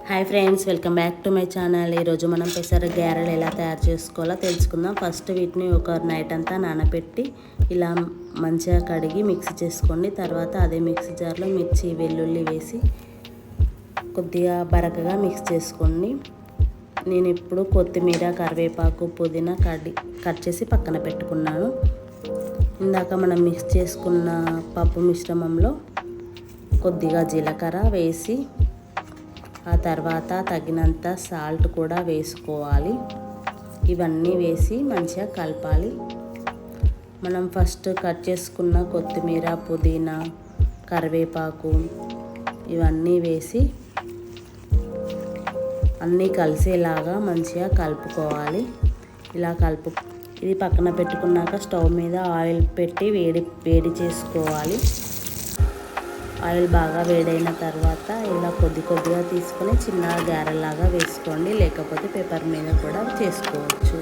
Hi friends, welcome back to my channel. ఈరోజు మనం పెసర గారెలు ఎలా తయారు చేసుకోవాలో తెలుసుకుందాం. ఫస్ట్ వీటిని ఒక నైట్ అంతా నానబెట్టి ఇలా మంచిగా కడిగి మిక్సీ చేసుకోండి. తర్వాత అదే మిక్సీ జార్లో మిర్చి వెల్లుల్లి వేసి కొద్దిగా బరకగా మిక్స్ చేసుకోండి. నేను ఇప్పుడు కొత్తిమీర కరివేపాకు పుదీనా కట్ చేసి పక్కన పెట్టుకున్నాను. ఇందాక మనం మిక్స్ చేసుకున్న పప్పు మిశ్రమంలో కొద్దిగా జీలకర్ర వేసి ఆ తర్వాత తగినంత సాల్ట్ కూడా వేసుకోవాలి. ఇవన్నీ వేసి మంచిగా కలపాలి. మనం ఫస్ట్ కట్ చేసుకున్న కొత్తిమీర పుదీనా కరివేపాకు ఇవన్నీ వేసి అన్నీ కలిసేలాగా మంచిగా కలుపుకోవాలి. ఇలా ఇది పక్కన పెట్టుకున్నాక స్టవ్ మీద ఆయిల్ పెట్టి వేడి చేసుకోవాలి. ఆయిల్ బాగా వేడైన తర్వాత ఇలా కొద్దిగా తీసుకొని చిన్న గారెలాగా వేసుకోండి, లేకపోతే పేపర్ మీద కూడా చేసుకోవచ్చు.